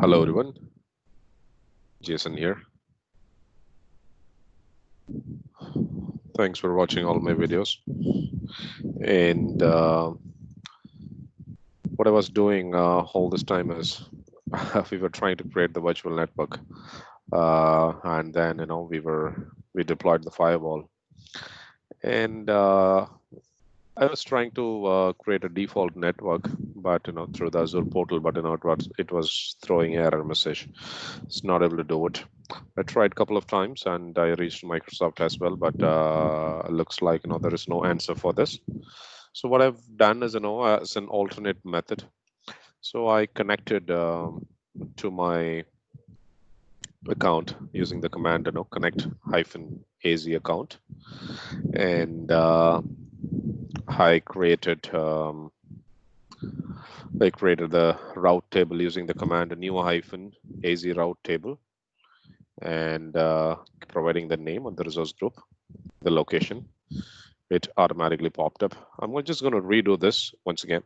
Hello everyone, Jason here. Thanks for watching all my videos. And what I was doing all this time is we were trying to create the virtual network, and then we deployed the firewall, and I was trying to create a default network, but through the Azure portal, but it was throwing error message. It's not able to do it. I tried a couple of times and I reached Microsoft as well, but looks like there is no answer for this. So what I've done is as an alternate method. So I connected to my account using the command connect-az account, and I created the route table using the command new-az route table, and providing the name of the resource group, the location. It automatically popped up. I'm just going to redo this once again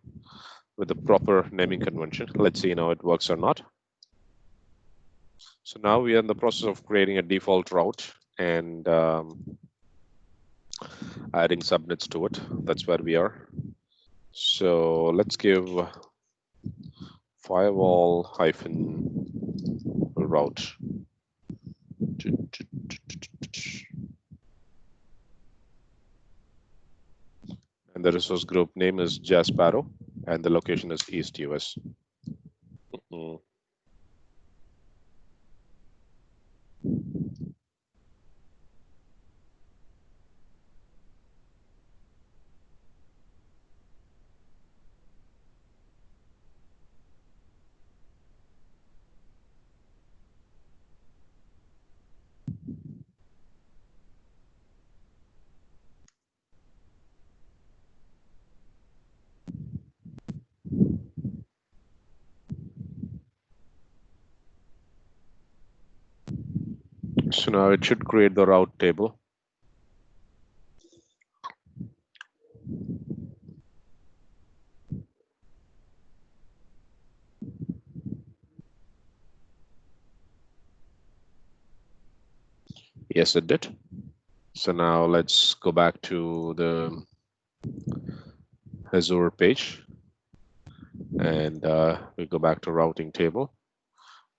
with the proper naming convention. Let's see it works or not. So now we are in the process of creating a default route and adding subnets to it. That's where we are. So let's give firewall -route. And the resource group name is Jasparo, and the location is East US. So now it should create the route table. Yes, it did. So now let's go back to the Azure page, and we go back to routing table.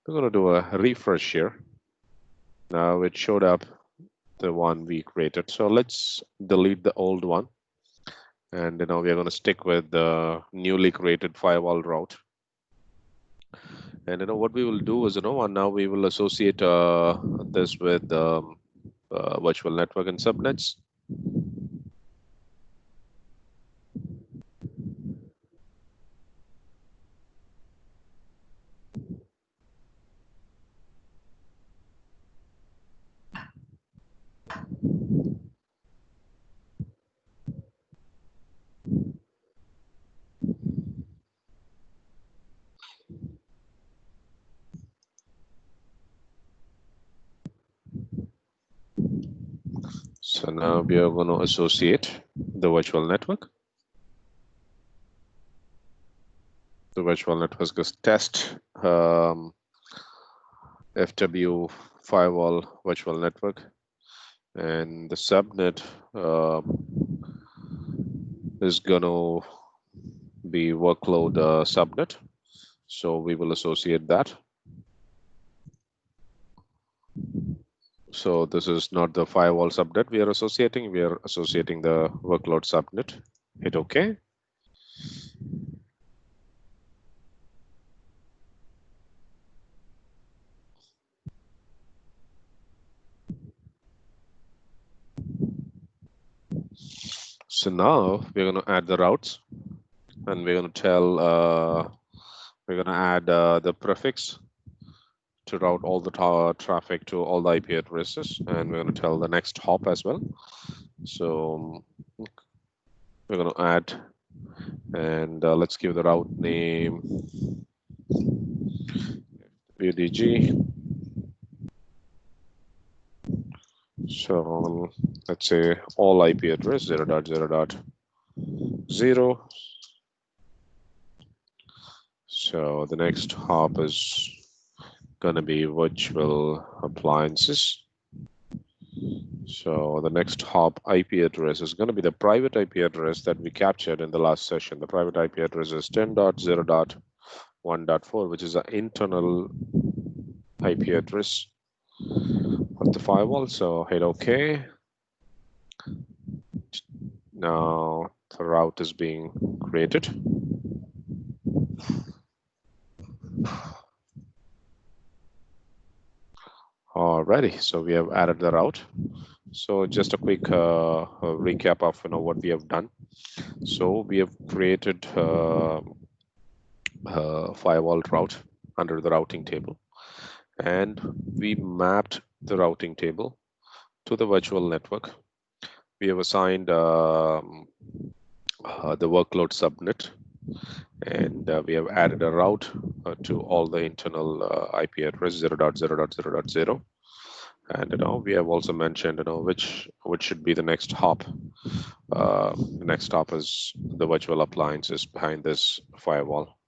We're going to do a refresh here. Now it showed up the one we created. So let's delete the old one. And we're going to stick with the newly created firewall route. And what we will do is now we will associate this with virtual network and subnets. So now we are going to associate the virtual network. The virtual network is test FW firewall virtual network, and the subnet is going to be workload subnet. So we will associate that. So this is not the firewall subnet we are associating the workload subnet. Hit OK. So now we're going to add the routes, and we're going to tell we're going to add the prefix to route all the traffic to all the IP addresses, and we're going to tell the next hop as well. So we're going to add, and let's give the route name UDG. So let's say all IP address 0.0.0. So the next hop is going to be virtual appliances. So the next hop IP address is going to be the private IP address that we captured in the last session. The private IP address is 10.0.1.4, which is an internal IP address of the firewall. So hit OK. Now the route is being created. Alrighty, so we have added the route. So just a quick recap of what we have done. So we have created firewall route under the routing table, and we mapped the routing table to the virtual network. We have assigned the workload subnet, and we have added a route to all the internal IP address 0.0.0.0. And we have also mentioned which should be the next hop. The next hop is the virtual appliances behind this firewall.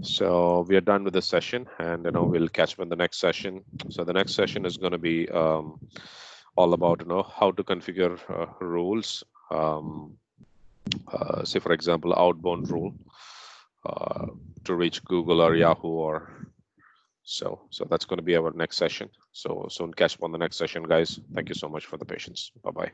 So we are done with this session, and we'll catch up in the next session. So the next session is going to be all about how to configure rules. Say for example, outbound rule to reach Google or Yahoo or so that's going to be our next session. So soon catch up on the next session, guys. Thank you so much for the patience. Bye-bye.